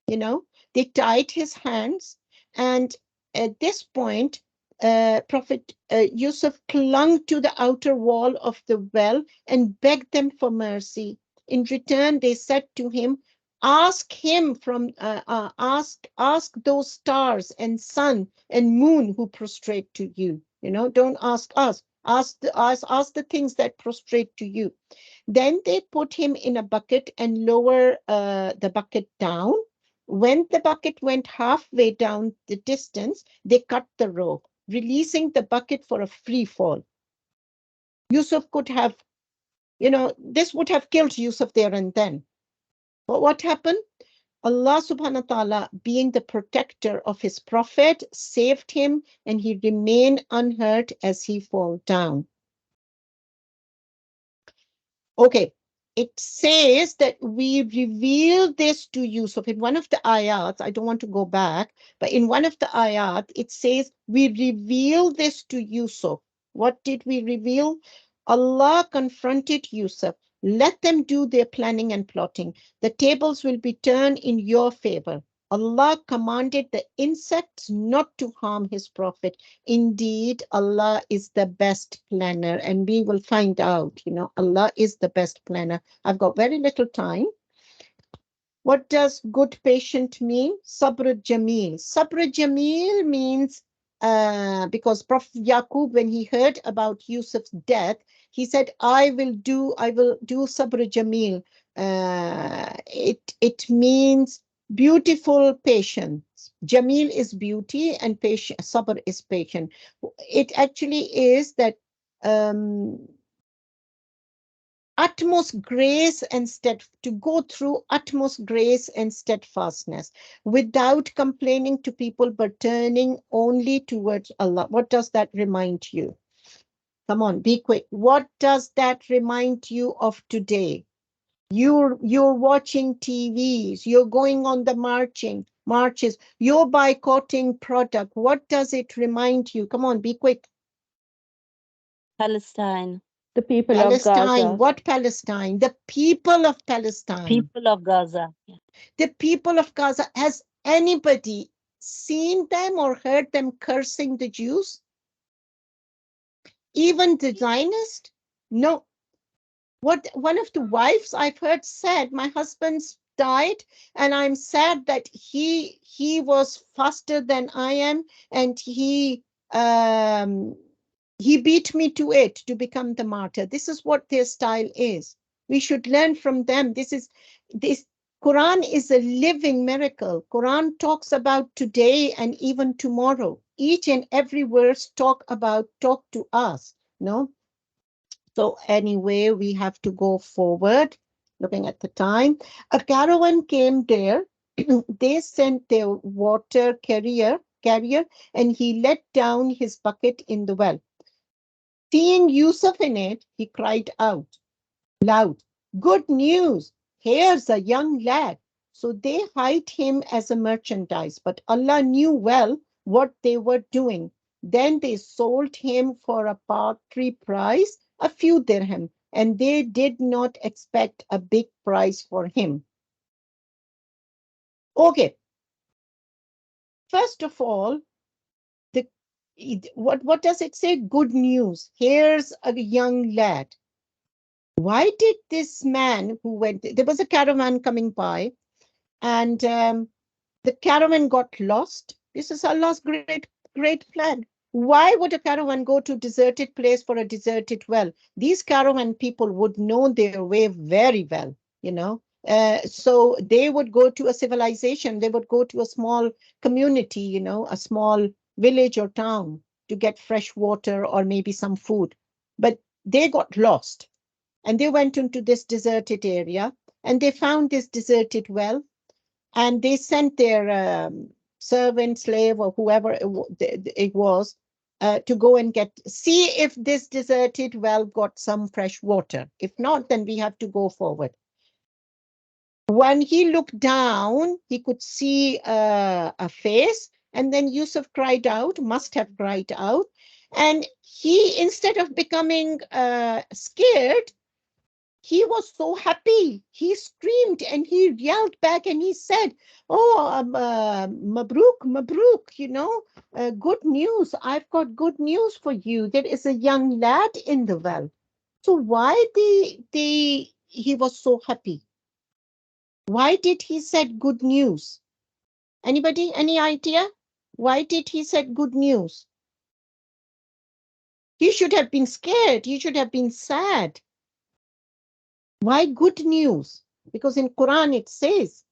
they tied his hands, and at this point, Prophet Yusuf clung to the outer wall of the well and begged them for mercy. In return, they said to him, ask him ask those stars and sun and moon who prostrate to you. Don't ask us. Ask the things that prostrate to you. Then they put him in a bucket and lower the bucket down. When the bucket went halfway down the distance, they cut the rope, releasing the bucket for a free fall. Yusuf could have, this would have killed Yusuf there and then. But what happened? Allah subhanahu wa ta'ala, being the protector of his prophet, saved him, and he remained unhurt as he fell down. Okay, it says that we reveal this to Yusuf. In one of the ayat, I don't want to go back, but in one of the ayat, it says we reveal this to Yusuf. What did we reveal? Allah confronted Yusuf. Let them do their planning and plotting. The tables will be turned in your favor. Allah commanded the insects not to harm his prophet. Indeed, Allah is the best planner, and we will find out, Allah is the best planner. I've got very little time. What does good patient mean? Sabr Jameel. Sabr Jameel means, because Prophet Yaqub, when he heard about Yusuf's death, he said, I will do Sabr Jameel. It means beautiful patience. Jameel is beauty and Sabr is patient. It actually is that utmost grace and to go through utmost grace and steadfastness without complaining to people, but turning only towards Allah. What does that remind you? Come on, be quick. What does that remind you of today? You're watching TVs, you're going on the marches, you're boycotting product. What does it remind you? Come on, be quick. Palestine. The people Palestine. of Gaza. What Palestine? The people of Palestine. People of Gaza. The people of Gaza. Has anybody seen them or heard them cursing the Jews? Even the Zionists? No. What one of the wives I've heard said, my husband's died, and I'm sad that he was faster than I am, and he beat me to it to become the martyr. This is what their style is. We should learn from them. This Quran is a living miracle. Quran talks about today and even tomorrow. Each and every verse talk to us. No. So anyway, we have to go forward. Looking at the time, a caravan came there. They sent their water carrier, and he let down his bucket in the well. Seeing Yusuf in it, he cried out loud, "Good news! Here's a young lad." So they hired him as a merchandise, but Allah knew well what they were doing. Then they sold him for a paltry price, a few dirham, and they did not expect a big price for him. Okay, first of all, the what does it say? Good news. Here's a young lad. Why did this man who went, there was a caravan coming by, and the caravan got lost. This is Allah's great plan. Why would a caravan go to a deserted place for a deserted well? These caravan people would know their way very well, you know. So they would go to a civilization, they would go to a small community, you know, a small village or town to get fresh water or maybe some food. But they got lost, and they went into this deserted area, and they found this deserted well, and they sent their servant, slave, or whoever it was, to go and see if this deserted well got some fresh water. If not, then we have to go forward. When he looked down, he could see a face, and then Yusuf must have cried out, and he, instead of becoming scared, he was so happy. He screamed and he yelled back and he said, "Oh, Mabruk, Mabruk, you know, good news. I've got good news for you. There is a young lad in the well." So why he was so happy? Why did he said good news? Anybody, any idea? Why did he said good news? He should have been scared. He should have been sad. Why good news? Because in Quran it says,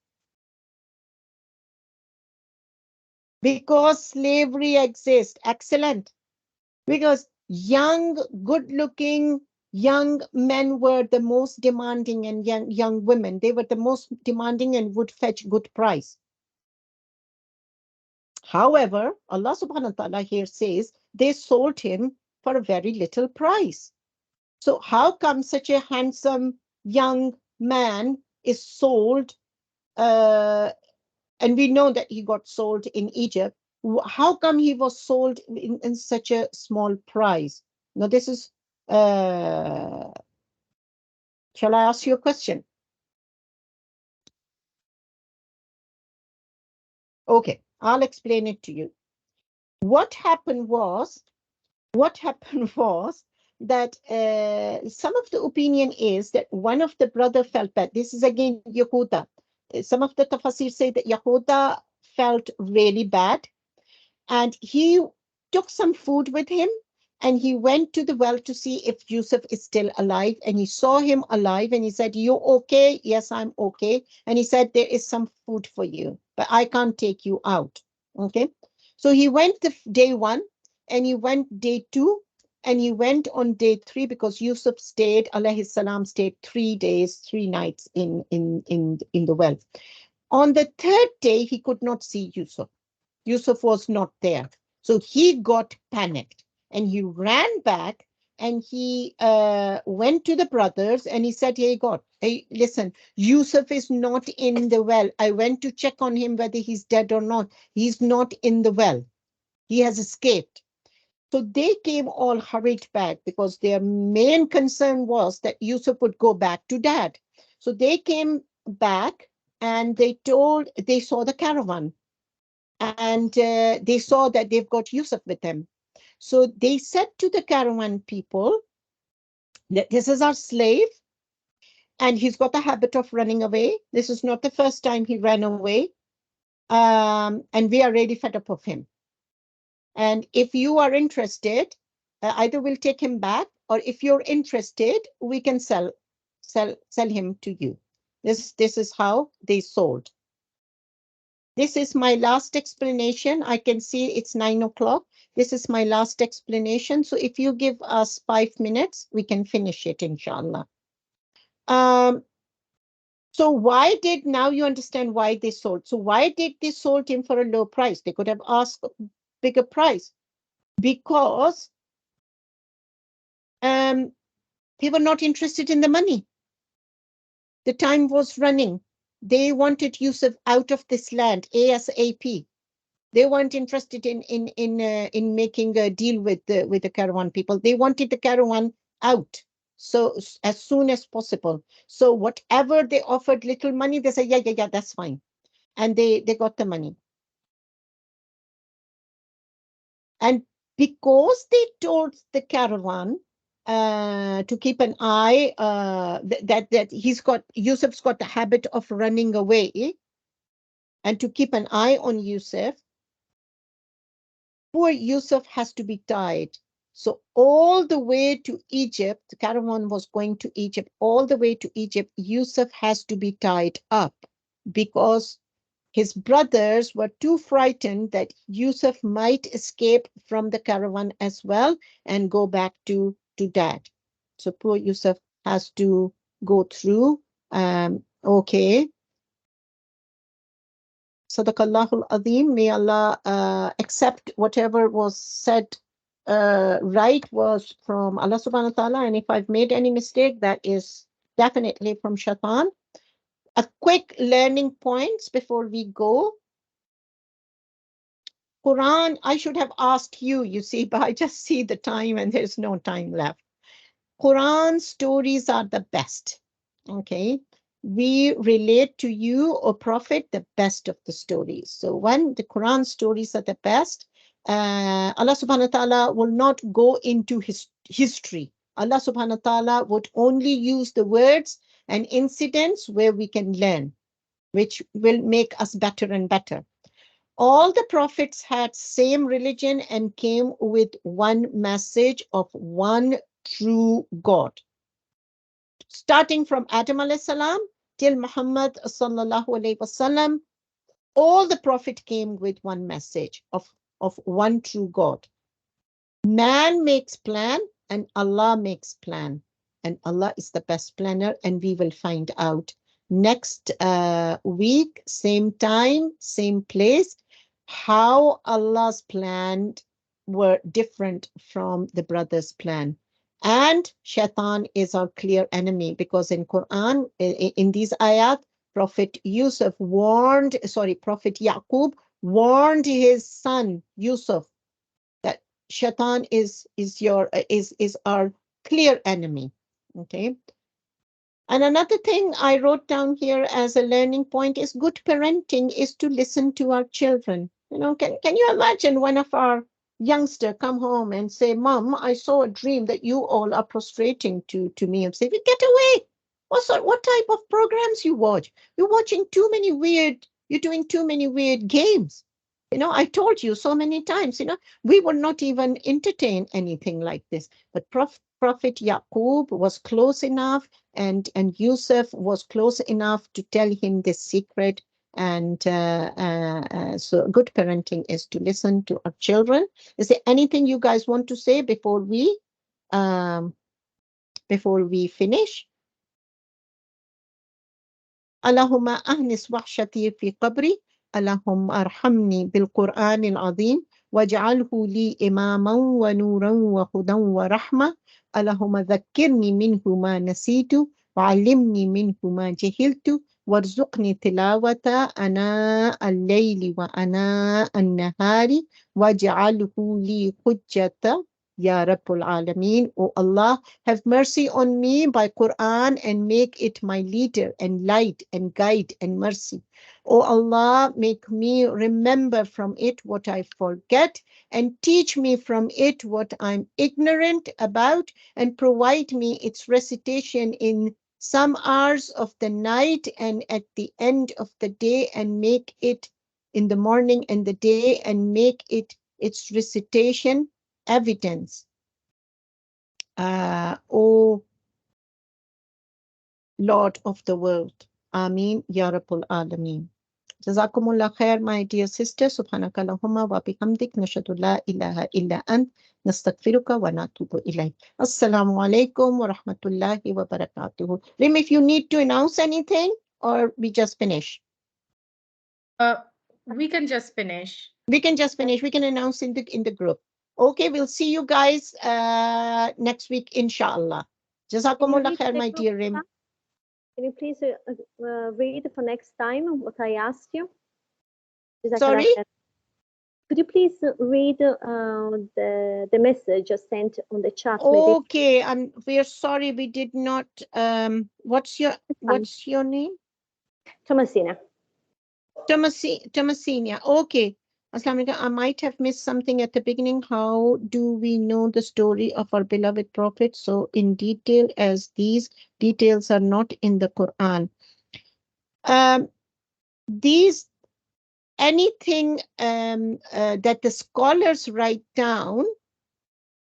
because slavery exists. Excellent. Because young, good-looking young men were the most demanding, and young women, they were the most demanding and would fetch good price. However, Allah subhanahu wa ta'ala here says they sold him for a very little price. So how come such a handsome young man is sold, and we know that he got sold in Egypt? How come he was sold in such a small price? Now, this is, shall I ask you a question? Okay, I'll explain it to you. What happened was that some of the opinion is that one of the brother felt bad. This is again Yehuda. Some of the tafsir say that Yehuda felt really bad, and he took some food with him, and he went to the well to see if Yusuf is still alive, and he saw him alive, and he said, "You okay?" "Yes, I'm okay." And he said, "There is some food for you, but I can't take you out." Okay, so he went day one, and he went day two, and he went on day three, because Yusuf stayed, alayhi salam, stayed 3 days, 3 nights in the well. On the third day, he could not see Yusuf. Yusuf was not there. So he got panicked, and he ran back, and he went to the brothers, and he said, "Hey, God, hey, listen, Yusuf is not in the well. I went to check on him whether he's dead or not. He's not in the well. He has escaped." So they came all hurried back, because their main concern was that Yusuf would go back to dad. So they came back, and they saw the caravan, and they saw that they've got Yusuf with them. So they said to the caravan people, This is our slave, and he's got the habit of running away. This is not the first time he ran away. And we are really fed up of him. And if you are interested, either we'll take him back, or if you're interested, we can sell him to you. This is how they sold. This is my last explanation. I can see it's 9 o'clock. This is my last explanation. So if you give us 5 minutes, we can finish it, inshallah. So why did, now you understand why they sold. So why did they sold him for a low price? They could have asked a bigger price, because they were not interested in the money. The time was running. They wanted Yusuf out of this land ASAP. They weren't interested in making a deal with the caravan people. They wanted the caravan out, so as soon as possible. So whatever they offered, little money, they said, yeah, that's fine, and they got the money. And because they told the caravan to keep an eye, that Yusuf's got the habit of running away, and to keep an eye on Yusuf, poor Yusuf has to be tied. So all the way to Egypt, the caravan was going to Egypt, all the way to Egypt, Yusuf has to be tied up, because his brothers were too frightened that Yusuf might escape from the caravan as well and go back to dad. So poor Yusuf has to go through. Okay. Sadaqallahul Azim. May Allah accept whatever was said right was from Allah subhanahu wa ta'ala. And if I've made any mistake, that is definitely from Shaitan. A quick learning points before we go. Quran, I should have asked you, you see, but I just see the time and there's no time left. Quran stories are the best. Okay. We relate to you, O Prophet, the best of the stories. So when the Quran stories are the best, Allah subhanahu wa ta'ala will not go into history. Allah subhanahu wa ta'ala would only use the words and incidents where we can learn, which will make us better and better. All the prophets had same religion and came with one message of one true God. Starting from Adam alayhi salam till Muhammad sallallahu alayhi wasallam, all the prophet came with one message of one true God. Man makes plan and Allah makes plan, and Allah is the best planner, and we will find out next week, same time, same place, how Allah's plan were different from the brother's plan. And Shaitan is our clear enemy, because in Quran, in these ayat, Prophet Yaqub warned his son Yusuf that Shaitan is our clear enemy. Okay. And another thing I wrote down here as a learning point is good parenting is to listen to our children. You know, can you imagine one of our youngster come home and say, Mom, I saw a dream that you all are prostrating to me, and say, get away. What type of programs you watch? You're watching too many weird, you're doing too many weird games. You know, I told you so many times, you know, we will not even entertain anything like this. But Prophet Yaqub was close enough, and Yusuf was close enough to tell him this secret. And so good parenting is to listen to our children. Is there anything you guys want to say before we finish? Allahumma ahnis wahshati fi qabri. اللهم ارحمني بالقرآن العظيم واجعله لي إماما ونورا وهدى ورحمة. اللهم ذكرني منه ما نسيت وعلمني منه ما جهلت وارزقني تلاوة أناء الليل وأناء النهار واجعله لي حجة Ya Rabbul Alameen. O Allah, have mercy on me by Quran and make it my leader and light and guide and mercy. O Allah, make me remember from it what I forget and teach me from it what I'm ignorant about and provide me its recitation in some hours of the night and at the end of the day and make it in the morning and the day and make it its recitation evidence. O Lord of the world. Ameen, Ya Rabbul Alameen. Jazakumullah khair, my dear sister. Subhanakallahumma wa bihamdik. Nashhadu la ilaha illa ant. Nastaghfiruka wa natubu ilayk. Assalamu alaikum wa rahmatullahi wa barakatuhu. Rim, if you need to announce anything or we just finish? We can just finish. We can just finish. We can announce in the group. Okay, we'll see you guys next week, inshallah. Jazakumullah khair, my dear Rim. Can you please read for next time what I asked you? Sorry? Could you please read the message sent on the chat? Okay, we're sorry we did not. What's your name? Thomasina. Thomasina. Okay. Assalamu alaikum. I might have missed something at the beginning. How do we know the story of our beloved Prophet so in detail, as these details are not in the Quran? Anything that the scholars write down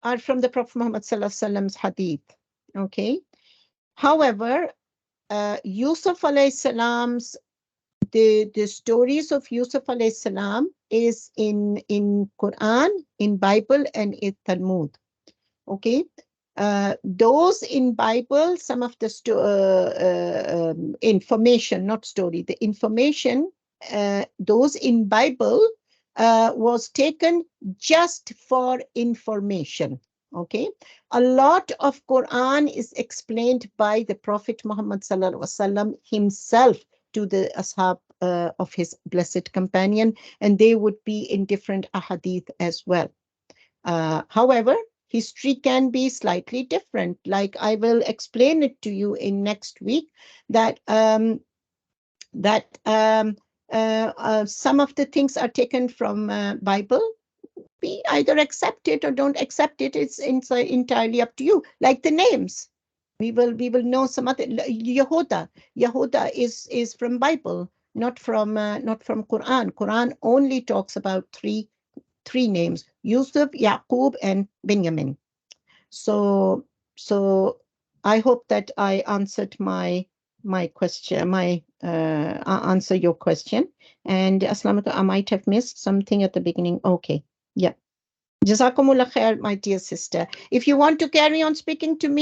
are from the Prophet Muhammad Sallallahu Alaihi Wasallam's hadith. Okay. However, Yusuf alayhi salam's the stories of Yusuf alayhi salam is in Quran, in Bible, and in Talmud. Okay. Those in Bible, some of the information, not story, the information, those in Bible was taken just for information. Okay. A lot of Quran is explained by the Prophet Muhammad Sallallahu Alaihi Wasallam himself to the ashab of his blessed companion, and they would be in different ahadith as well. However, history can be slightly different. Like I will explain it to you in next week, that some of the things are taken from Bible. We either accept it or don't accept it. It's entirely up to you. Like the names, we will know some other. Yehuda is from Bible, not from Quran. Quran only talks about three names: Yusuf, Yaqub, and Benjamin. So I hope that I answered my question, answer your question. And Assalamu alaikum, I might have missed something at the beginning. Okay, yeah. Jazakumullah khair, my dear sister. If you want to carry on speaking to me,